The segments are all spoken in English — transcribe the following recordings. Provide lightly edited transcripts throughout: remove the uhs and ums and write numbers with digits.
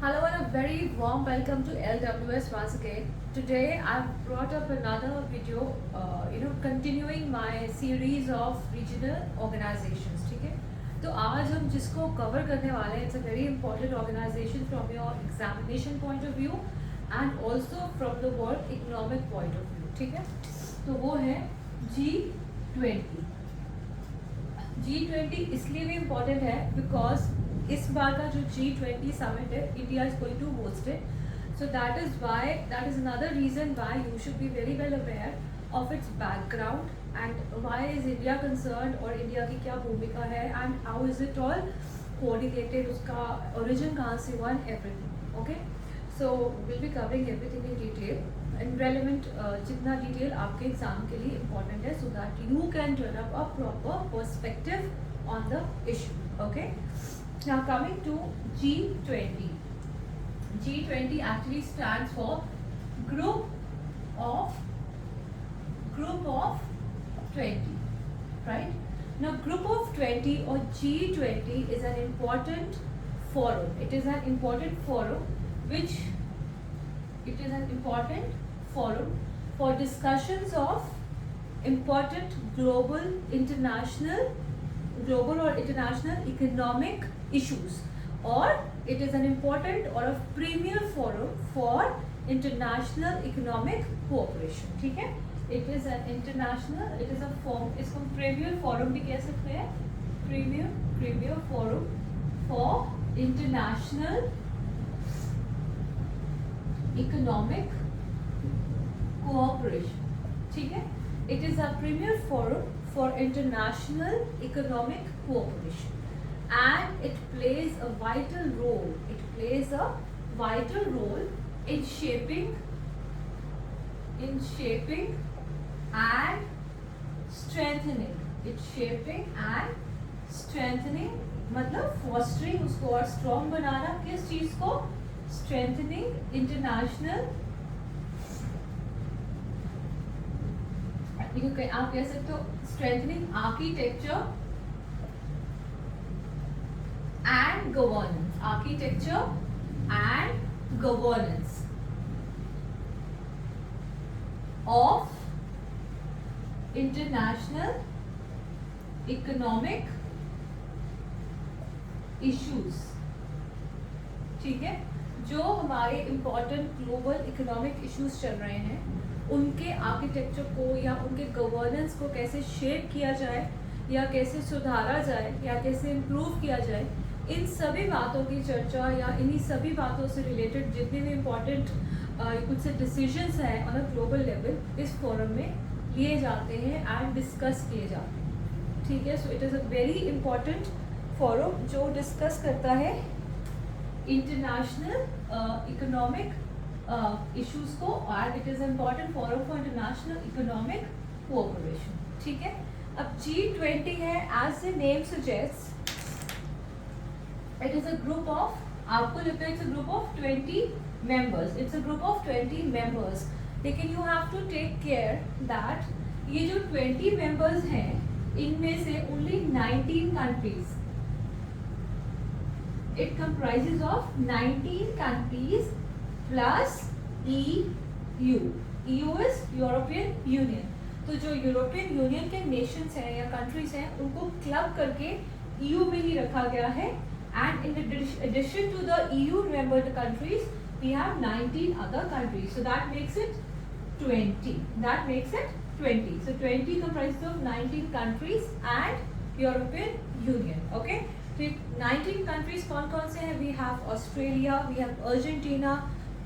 Hello and a very warm welcome to LWS once again. Today I've brought up another video, continuing my series of regional organizations. ठीक है, तो आज हम जिसको cover करने वाले हैं, it's a very important organization from your examination point of view and also from the world economic point of view. ठीक है, तो वो है G20. G20 इसलिए भी इम्पोर्टेंट है बिकॉज इस बार का जो G20 समिट है, India is going to host it. So that is another reason why you should be very well aware of its background and why is India concern, और India की क्या भूमिका है and how is it all coordinated, उसका origin कहाँ से हुआ and everything. Okay, so will be covering everything in detail and relevant, जितना डिटेल आपके एग्जाम के लिए इम्पॉर्टेंट है, so that you can turn up a proper perspective on the issue. Okay, now coming to G20. G20 actually stands for group of 20, right? Now group of 20 or G20 is an important forum. It is an important forum for discussions of important global or international economic issues, or it is an important or a premier forum for international economic cooperation. ठीक है, it is a form, इसको premier forum भी कह सकते हैं, premier forum for international economic cooperation. ठीक है, it is a premier forum for international economic cooperation. And it plays a vital role. In shaping and strengthening. मतलब fostering उसको और strong बनाना, किस चीज को? Strengthening international. आप कह सकते हो strengthening architecture and governance of international economic issues. ठीक है, जो हमारे इम्पोर्टेंट ग्लोबल इकोनॉमिक इश्यूज चल रहे हैं, उनके आर्किटेक्चर को या उनके गवर्नेंस को कैसे शेप किया जाए, या कैसे सुधारा जाए, या कैसे इम्प्रूव किया जाए, इन सभी बातों की चर्चा या इन्हीं सभी बातों से रिलेटेड जितने भी इम्पोर्टेंट कुछ से डिसीजंस हैं ऑन अ ग्लोबल लेवल इस फोरम में लिए जाते हैं एंड डिस्कस किए जाते हैं. ठीक है, so it is a very important forum जो डिस्कस करता है इंटरनेशनल इकोनॉमिक issues को, and it is an important forum for international economic cooperation. ठीक है, अब G20 है, as the name suggests, it is a group of, आपको लगता है it's a group of 20 members. It's a group of 20 members. लेकिन you have to take care that ये जो 20 members हैं, इनमें से only 19 countries. It comprises of 19 countries plus EU. EU is European union. तो जो यूरोपियन यूनियन के Nations हैं या कंट्रीज हैं, उनको क्लब करके EU में ही रखा गया है. And in addition to the EU member countries, we have 19 other countries. So that makes it 20. So 20 comprises of 19 countries and European Union. Okay. तो 19 countries कौन से हैं? We have Australia, we have Argentina,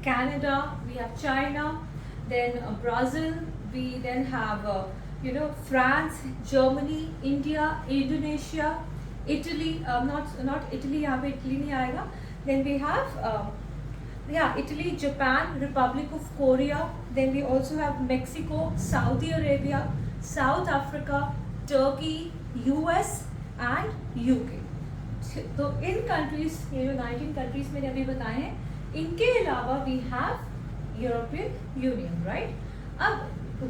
Canada, we have China, then Brazil, we then have France, Germany, India, Indonesia, Italy, not Italy, यहाँ पे Italy नहीं आएगा. Then we have Italy, Japan, Republic of Korea, then we also have Mexico, Saudi Arabia, South Africa, Turkey, US and UK. तो इन countries, ये जो 19 countries मैंने अभी बताए हैं, इनके अलावा we have European Union, right? अब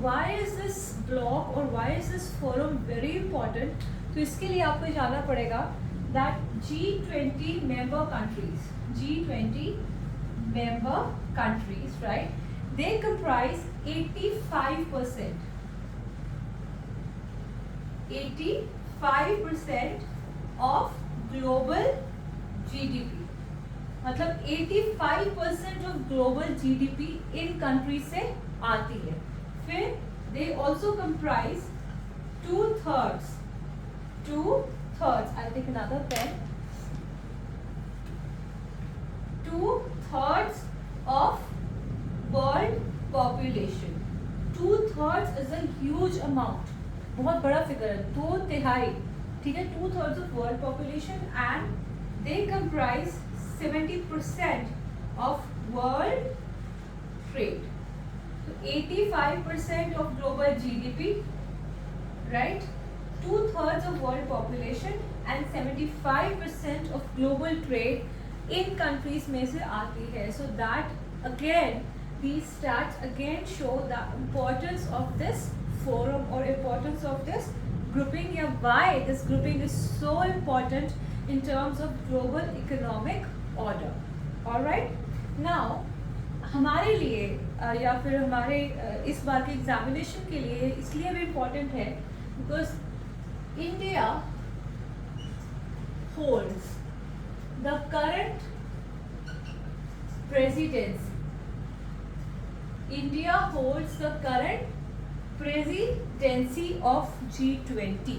व्हाई इज दिस ब्लॉक और why is this forum very important? तो इसके लिए आपको जानना पड़ेगा that G20 member countries member countries, right, they comprise 85% 85% of global GDP. मतलब 85% of global GDP in country से आती है. फिर they also comprise 2/3. I'll take another pen. 2/3 of world population. 2/3 is a huge amount. बहुत बड़ा figure है. 2/3. ठीक है. 2/3 of world population and they comprise 70% of world trade. So 85% of global GDP, right? 2/3 of world population and 75% of global trade in countries में से आती है. So that again, these stats again show the importance of this forum or importance of this grouping, या why this grouping is so important in terms of global economic order. All right. Now हमारे लिए या फिर हमारे इस बार के examination के लिए इसलिए भी इम्पोर्टेंट है because India holds the current presidency. India holds the current presidency of G20.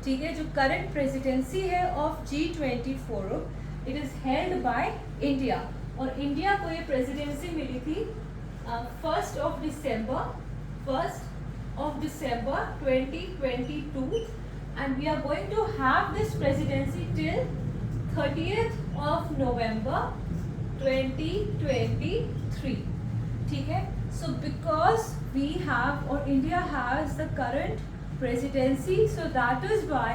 ठीक है. जो करंट प्रेसिडेंसी है of G20 forum, it is held by India. और इंडिया को ये प्रेसिडेंसी मिली थी 1st of December 2022 and we are going to have this presidency till 30th of November 2023. ठीक है. So because we have or India has the current presidency, so that is why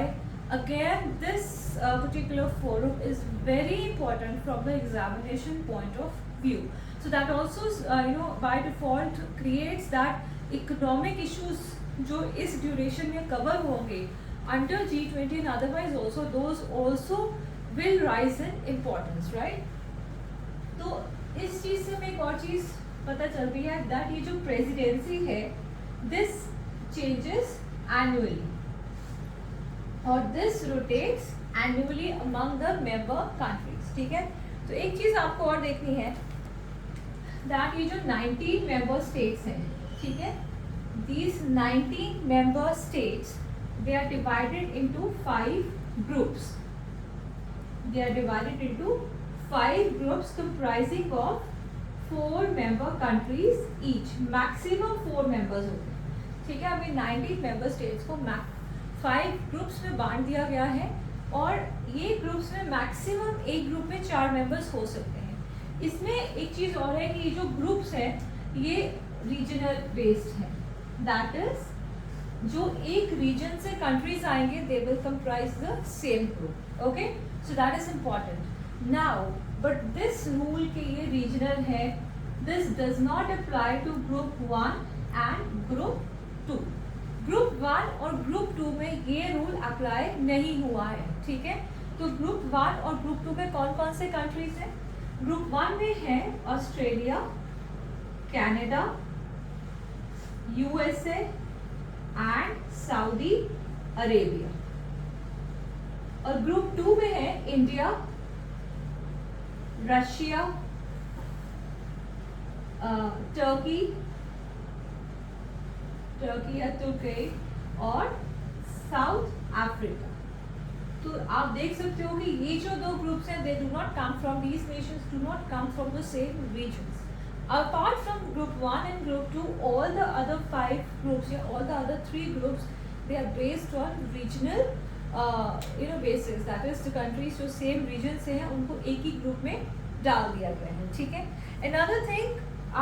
again this particular forum is very important from the examination point of view. So that also by default creates that economic issues जो इस duration में cover होंगे under G20 and otherwise also, those also will rise in importance, right? तो इस चीज़ से हमें एक और चीज़ पता चलती है that ये जो presidency है this changes annually और this rotates annually among the member countries. ठीक है. तो एक चीज आपको और देखनी है that ये जो 19 member states हैं, ठीक है, these 19 member states they are divided into 5 groups. They are divided into 5 groups comprising of 4 member countries each. Maximum 4 members होते हैं. ठीक है. अभी 19 member states को 5 ग्रुप्स में बांट दिया गया है और ये ग्रुप्स में मैक्सिमम एक ग्रुप में 4 मेंबर्स हो सकते हैं. इसमें एक चीज़ और है कि ये जो ग्रुप्स हैं ये रीजनल बेस्ड है. दैट इज जो एक रीजन से कंट्रीज आएंगे they will comprise the same group. Okay. So that is important. Now but this rule के ये रीजनल है. This does not apply to group 1 and group 2. Group 1 और group 2 में ये रूल अप्लाई नहीं हुआ है. ठीक है. तो ग्रुप 1 और ग्रुप 2 में कौन कौन से कंट्रीज हैं? ग्रुप 1 में है Australia, Canada, USA and Saudi Arabia. और ग्रुप 2 में है इंडिया, रशिया, टर्की या तुर्की और साउथ अफ्रीका. तो आप देख सकते हो कि ये जो 2 ग्रुप्स हैं they do not come from these nations, do not come from the same regions. Apart from group 1 and group 2, all the other 5 groups, all the other 3 groups, they are based on regional basis. That is the countries जो same region से हैं उनको एक ही group में डाल दिया गया है. ठीक है. Another thing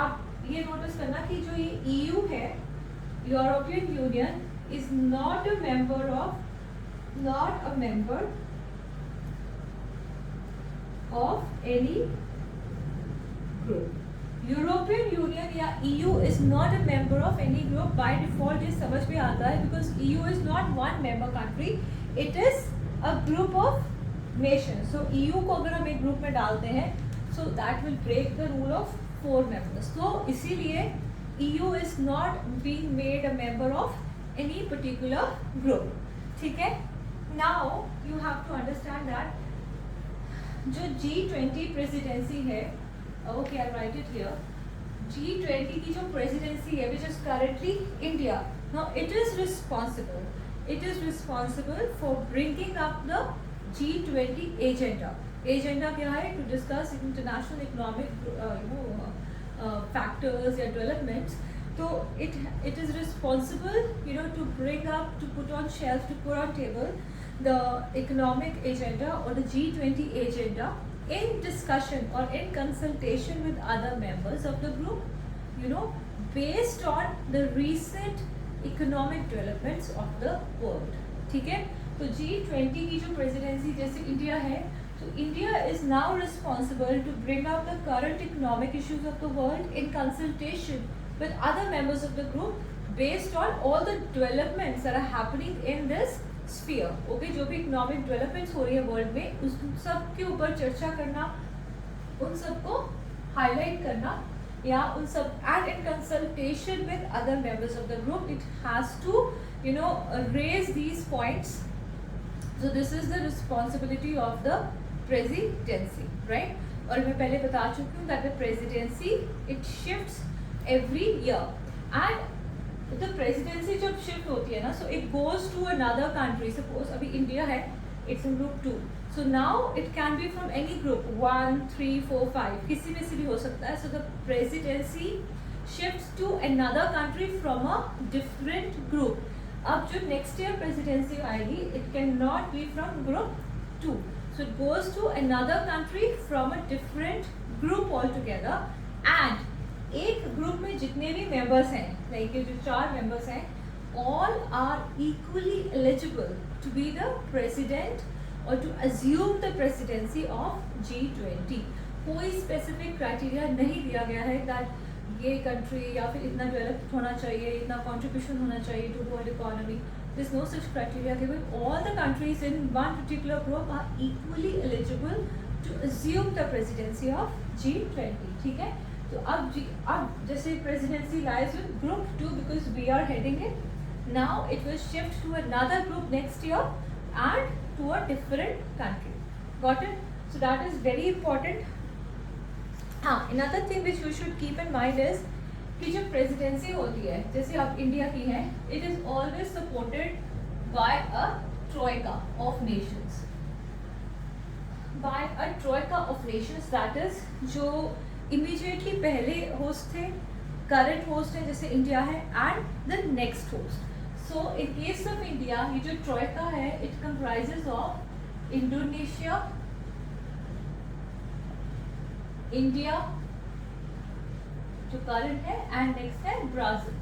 आप ये notice करना कि जो ये EU है, European Union, is not a member of any group. European union या EU is not a member of any group. By default ये समझ में आता है because EU is not one member country, it is a group of nations. So EU को अगर हम एक ग्रुप में डालते हैं so that will break the rule of 4 members. So इसीलिए EU is not being made a member of any particular group. ठीक है? Now you have to understand that जो G20 प्रेसिडेंसी है, okay I write it here, G20 की जो presidency है which is currently India, now it is responsible for bringing up the G20 agenda. Agenda क्या है? To discuss international economic factors या developments. तो it is responsible, to bring up, to put on shelf, to put on table the economic agenda or the G20 agenda in discussion or in consultation with other members of the group, based on the recent economic developments of the world. ठीक है? तो G20 की जो presidency जैसे India है, तो India is now responsible to bring up the current economic issues of the world in consultation with other members of the group based on all the developments that are happening in this sphere. Okay, जो भी economic developments हो रही है world में, उस सब के ऊपर चर्चा करना, उन सबको हाईलाइट करना, या उन सब, and in consultation with other members of the group it has to raise these points. So this is the responsibility of the presidency, right? और मैं पहले बता चुकी हूँ that the presidency it shifts every year, and the presidency जब shift होती है ना, so it goes to another country. Suppose अभी इंडिया है, it's in group 2, so now it can be from any group 1, 3, 4, 5, किसी में से भी हो सकता है. So the presidency shifts to another country from a different group. अब जो next year presidency आएगी, it cannot be from group 2, so it goes to another country from a different group altogether. And एक group में जितने भी members हैं, like जो 4 members हैं, all are equally eligible to be the president or to assume the presidency of G20. कोई specific criteria नहीं दिया गया है दैट ये कंट्री या फिर इतना डेवलप होना चाहिए, इतना कंट्रीब्यूशन होना चाहिए to world economy. There is no such criteria given. All the countries in one particular group are equally eligible to assume the presidency of G20. ठीक है? तो अब जैसे presidency lies with group 2 because we are heading it. Now it will shift to another group next year and to a different country. Got it? So that is very important. हाँ, another thing which you should keep in mind is कि जो presidency होती है, जैसे अब India की है, it is always supported by a troika of nations. By a troika of nations, that is जो इमीडिएटली पहले होस्ट थे, करंट होस्ट है जैसे इंडिया है, and the next host. So in case of India, ये जो ट्रोइका है, it comprises of Indonesia, India जो करंट है, एंड नेक्स्ट है ब्राजील.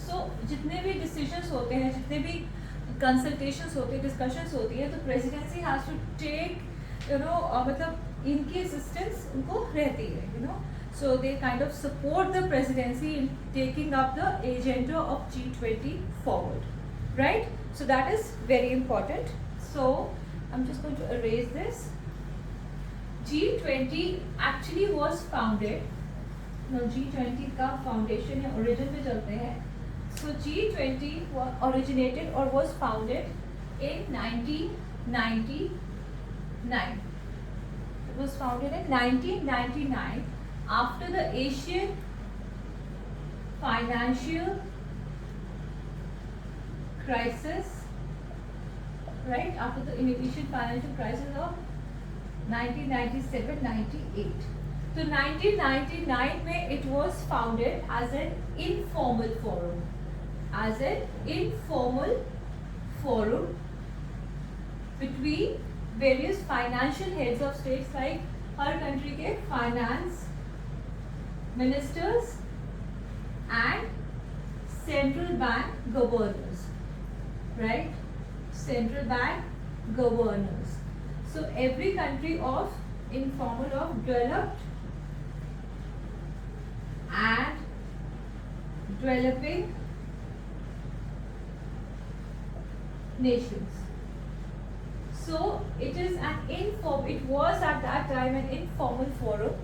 सो जितने भी डिसीजंस होते हैं, जितने भी कंसल्टेशंस होते हैं, डिस्कशंस होती है, तो प्रेसिडेंसी हैज टू टेक मतलब इनकी असिस्टेंस उनको रहती है. So they kind of support the presidency in taking up the agenda of G20 forward, right? So that is very important. So I'm just going to erase this. G20 actually was founded. Now G20 का foundation या origin में चलते हैं. So G20 originated or was founded in 1999. It was founded in 1999 after the Asian financial crisis, right? After the Asian financial crisis of 1997-98. So 1999 में it was founded as an informal forum, between various financial heads of states, like her country के finance ministers and central bank governors, right? Central bank governors. So every country of informal, of developed and developing nations. So it is it was at that time an informal forum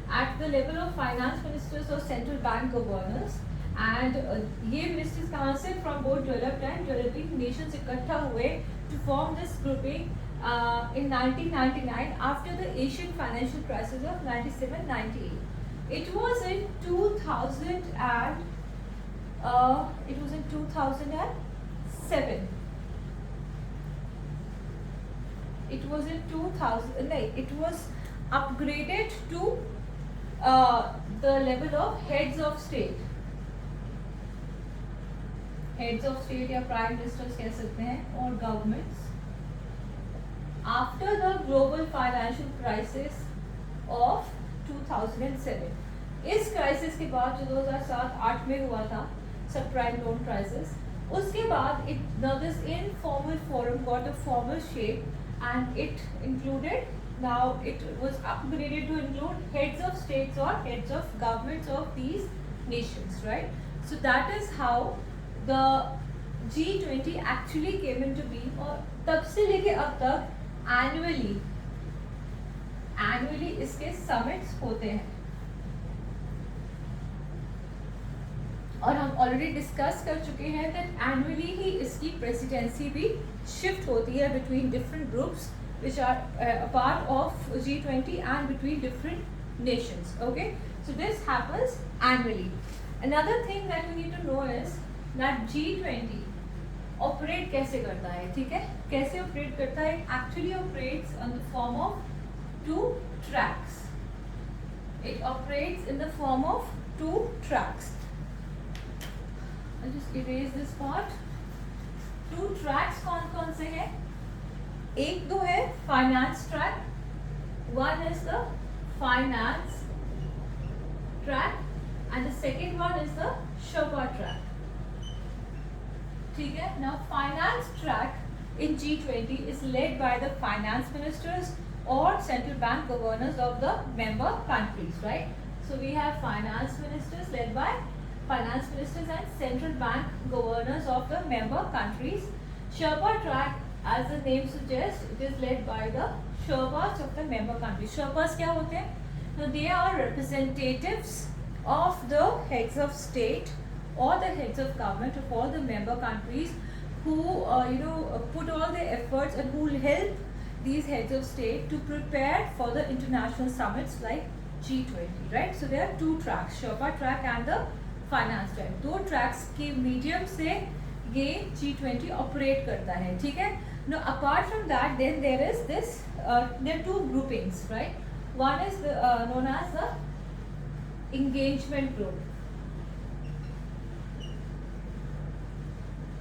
at the level of finance ministers or central bank governors. And ये ministers कहाँ से? From both developed and developing nations इकट्ठा हुए to form this grouping in 1999 after the Asian financial crisis of 97-98. It was in 2000 and it was in 2007. It was in 2000. It was upgraded to the level of heads of state. Heads of state या prime ministers कह सकते हैं, और governments. After the global financial crisis of 2007. इस crisis के बाद जो 2007-8 में हुआ था, subprime loan crisis, उसके बाद this informal forum got a formal shape, and it included, now it was upgraded to include heads of states or heads of governments of these nations, right? So that is how the G20 actually came into being. और तब से लेके अब तक annually इसके summits होते हैं, और हम ऑलरेडी डिस्कस कर चुके हैं दैट एनुअली ही इसकी प्रेसिडेंसी भी शिफ्ट होती है between different groups which are part of G20 and between different nations. Okay, so this happens annually. Another thing that we need to know is that G20 operate कैसे करता है. ठीक है, कैसे ऑपरेट करता है? Actually operates on the form of 2 tracks. It operates in the form of 2 tracks. I'll just erase this part. 2 tracks कौन से हैं? एक तो है finance track. One is the finance track and the second one is the Sherpa track. ठीक है? Now finance track in G20 is led by the finance ministers or central bank governors of the member countries, right? So we have finance ministers led by finance ministers and central bank governors of the member countries. Sherpa track, as the name suggests, it is led by the Sherpas of the member countries. Sherpas क्या होते हैं? So they are representatives of the heads of state or the heads of government of all the member countries who put all their efforts and who will help these heads of state to prepare for the international summits like G20, right? So there are 2 tracks, Sherpa track and the finance track. 2 tracks के medium से ये G20 operate करता है. ठीक है. Now apart from that, then there is this there are 2 groupings, right? One is known as the engagement group.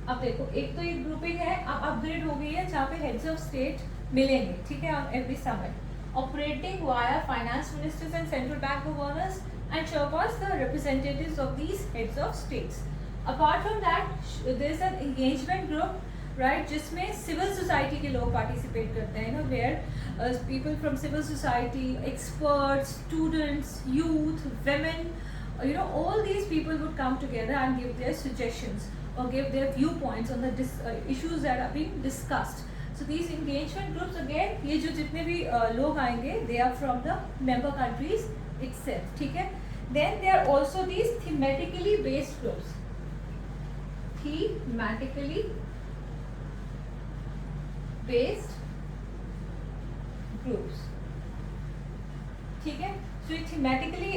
अब देखो, एक तो ये ग्रुपिंग है, अब अपग्रेड हो गई है जहाँ पे हेड्स ऑफ स्टेट मिलेंगे. ठीक है, on every summit, operating via finance ministers and central bank governors and Sherpas, the representatives of these heads of states. Apart from that, there is an engagement group, right, जिसमें civil society के लोग participate करते हैं, where people from civil society, experts, students, youth, women, all these people would come together and give their suggestions or give their viewpoints on the issues that are being discussed. So these engagement groups, again, ये जो जितने भी लोग आएंगे, they are from the member countries itself. ठीक है. Then there are also these thematically based groups. Thematically based groups. ठीक है. So thematically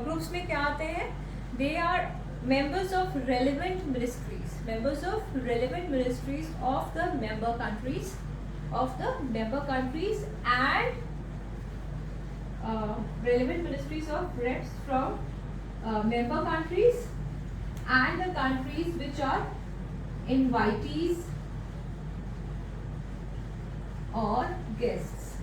groups में क्या आते हैं? They are members of relevant ministries. Members of relevant ministries of the member countries. And relevant ministries of reps from member countries and the countries which are invitees or guests.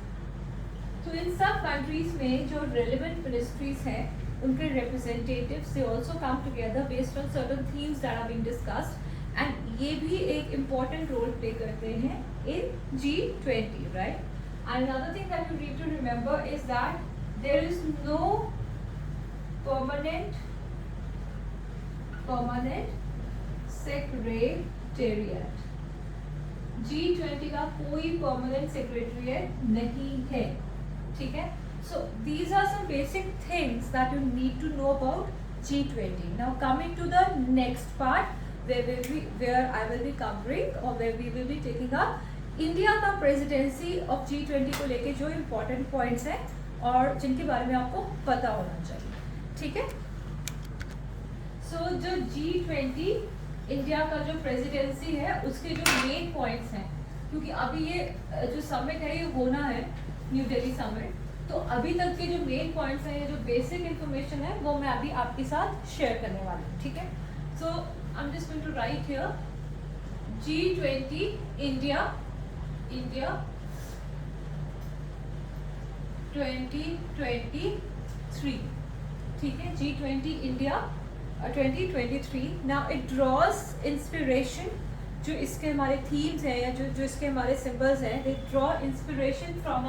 So in सब countries में जो relevant ministries हैं, उनके representatives they also come together based on certain themes that are being discussed, and ये भी एक important role play करते हैं in G20, right? And another thing that you need to remember is that there is no permanent secretariat. G20 का कोई permanent secretariat नहीं है, ठीक है. So these are some basic things that you need to know about G20. Now coming to the next part where I will be covering or where we will be taking up India का presidency of G20 को लेके जो important points हैं और जिनके बारे में आपको पता होना चाहिए, ठीक है. सो जो G20 इंडिया का जो प्रेसिडेंसी है उसके जो मेन पॉइंट्स हैं, क्योंकि अभी ये जो समिट है ये होना है न्यू दिल्ली समिट, तो अभी तक के जो मेन पॉइंट्स हैं, ये जो बेसिक इंफॉर्मेशन है वो मैं अभी आपके साथ शेयर करने वाली हूँ, ठीक है. So I am just going to write here G20 India 2023, ठीक है. G20 India 2023. Now it draws inspiration, जो इसके हमारे थीम्स हैं या जो इसके हमारे सिंबल्स हैं, they draw inspiration from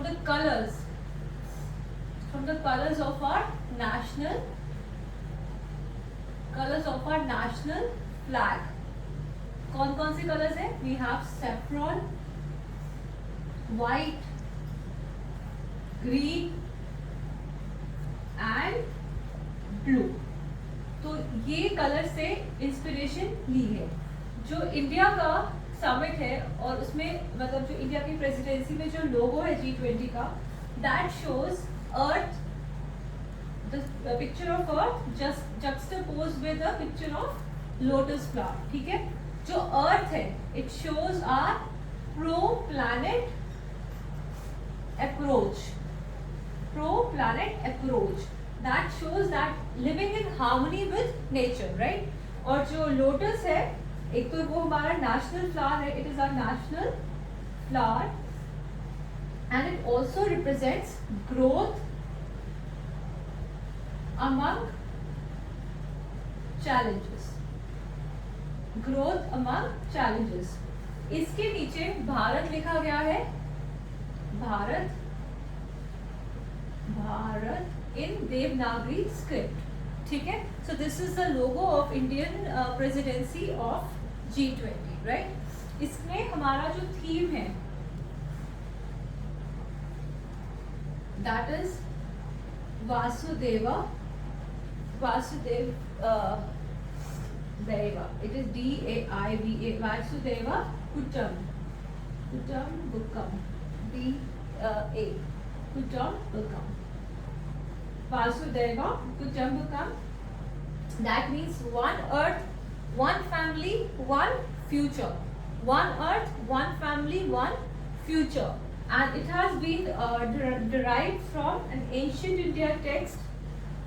the colours of our national flag. कौन कौन से कलर्स हैं? We have saffron, white, green and blue. तो ये कलर से इंस्पिरेशन ली है. जो इंडिया का समिट है और उसमें मतलब जो इंडिया की प्रेसिडेंसी में जो लोगो है G20 का, that shows earth, the picture of earth just juxtaposed with the picture of lotus flower, ठीक है. जो अर्थ है it shows our pro planet approach that shows that living in harmony with nature, right. और जो lotus है, एक तो वो हमारा नेशनल फ्लावर है, it is our national flower and it also represents growth among challenges. इसके नीचे भारत लिखा गया है, भारत इन देवनागरी स्क्रिप्ट, ठीक है. So this is the logo of Indian presidency of G20, right. इसमें हमारा जो थीम है that is Daiva. It is DAIVA. Vasudeva Kutam Bukam. DA Kutam Bukam. Vasudeva Kutam Bukam. That means one earth, one family, one future. One earth, one family, one future. And it has been derived from an ancient Indian text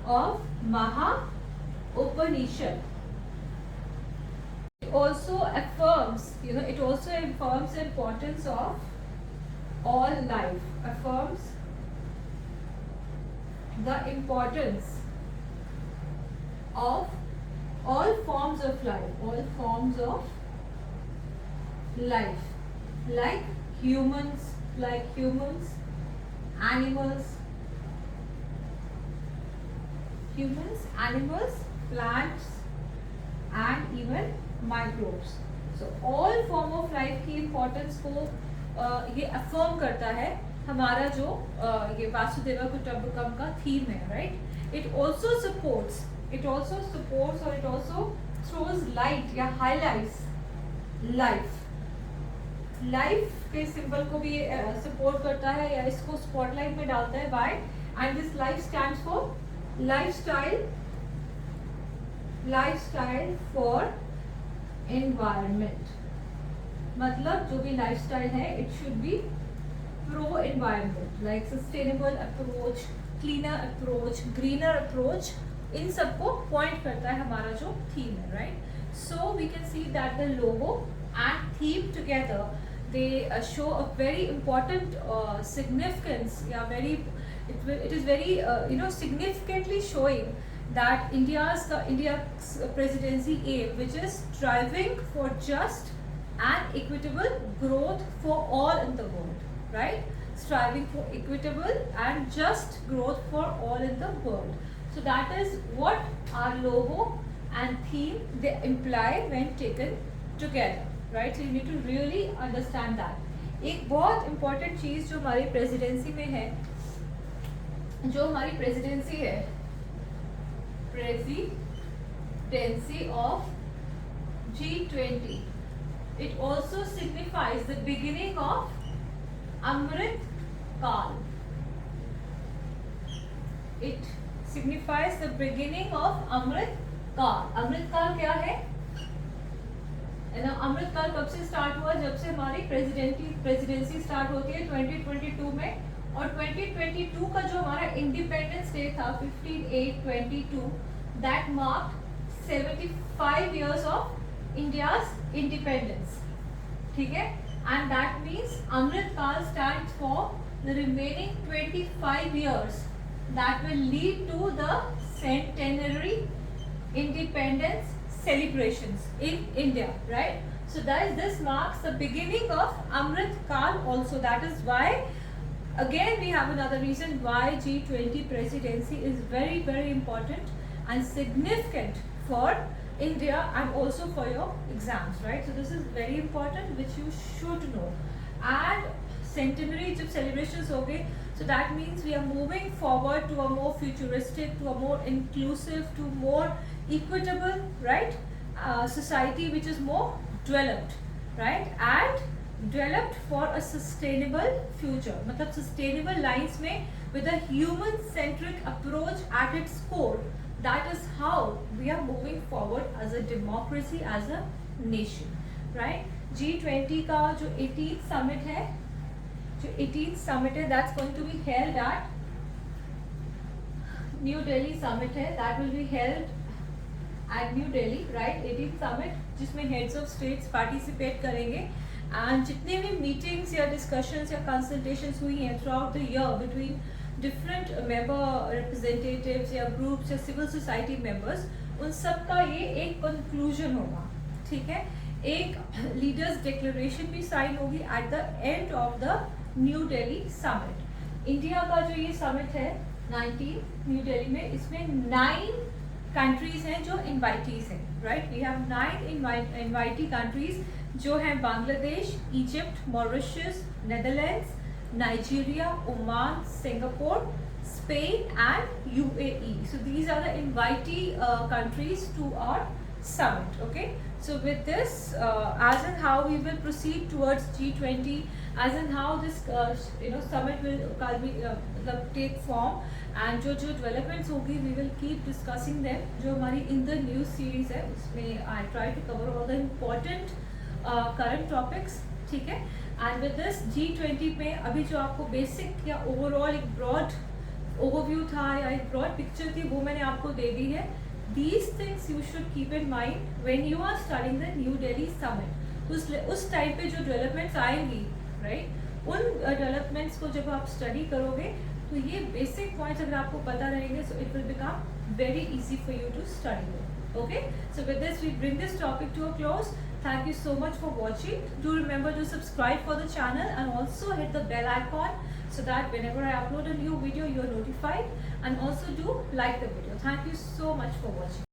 of Maha Upanishad. It also affirms the importance of all life, affirms the importance of all forms of life, like humans, animals, plants and even microbes. So all form of life की importance को ये affirm करता है हमारा जो ये वासुदेवा कुटुम्बकम का theme है, right? It also supports or it also throws light या highlights life के symbol को भी support करता है या इसको spotlight में डालता है. Why? And this life stands for lifestyle for environment. मतलब जो भी lifestyle है it should be pro environment, like sustainable approach, cleaner approach, greener approach. इन सबको point करता है हमारा जो theme है, right? So we can see that the logo and theme together, they show a very important significance. It is very significantly showing that India's presidency aim, which is striving for just and equitable growth for all in the world, right? Striving for equitable and just growth for all in the world. So that is what our logo and theme they imply when taken together. Right. So you need to really understand that. एक बहुत important चीज़ जो हमारी presidency में है, जो हमारी presidency है, presidency of G20, it also signifies the beginning of Amrit Kal. It signifies the beginning of Amrit Kal. Amrit Kal क्या है? अमृत काल कब से स्टार्ट हुआ? जब से हमारी प्रेसिडेंसी स्टार्ट होती है 2022 में. और 2022 का जो हमारा इंडिपेंडेंस डे था 15/8/22, that marked 75 years of India's independence. ठीक है. एंड दैट मीन्स अमृत काल stands for the remaining 25 years that will lead to the centenary independence celebrations in India, right? So that this marks the beginning of Amrit Kal also. That is why again we have another reason why G20 presidency is very, very important and significant for India and also for your exams, right? So this is very important, which you should know. And centenary जब celebrations हो गए, so that means we are moving forward to a more futuristic, to a more inclusive, to more equitable, right? Society which is more developed, right? And developed for a sustainable future. मतलब sustainable lines में with a human-centric approach at its core. That is how we are moving forward as a democracy, as a nation, right? G20 का जो 18th summit है, जो 18th summit है, that's going to be held at New Delhi summit है, that will be held at New Delhi, right? 18th summit जिसमें heads of states participate करेंगे. And जितने भी meetings या discussions या consultations हुई हैं throughout the year between different member representatives या groups या civil society members, उन सब का ये एक conclusion होगा. ठीक है. एक leaders declaration भी sign होगी at the end of the new Delhi summit. India का जो ये समिट है 19 न्यू दिल्ली में, इसमें 9 कंट्रीज हैं जो इनवाइटीज हैं, right? We have 9 invitee countries जो हैं Bangladesh, Egypt, Mauritius, Netherlands, Nigeria, Oman, Singapore, Spain and UAE. So these are the invitee countries to our summit. Okay. So with this, as and how we will proceed towards G20, as and how this summit will take form, and जो developments होगी, we will keep discussing them. जो हमारी in the news series है, उसमें I try to cover all the important current topics. ठीक है. And with this G20 में अभी जो आपको basic या overall एक broad overview था या एक broad picture थी, वो मैंने आपको दे दी है. These things you should keep in mind when you are studying the New Delhi Summit. उस टाइम पे जो डेवलपमेंट्स आएंगी, राइट, उन डेवलपमेंट्स को जब आप स्टडी करोगे तो ये बेसिक पॉइंट्स अगर आपको पता रहेंगे, so it will become very easy for you to study. Okay. So with this we bring this topic to a close. Thank you so much for watching. Do remember to subscribe for the channel and also hit the bell icon so that whenever I upload a new video you are notified, and also do like the video. Thank you so much for watching.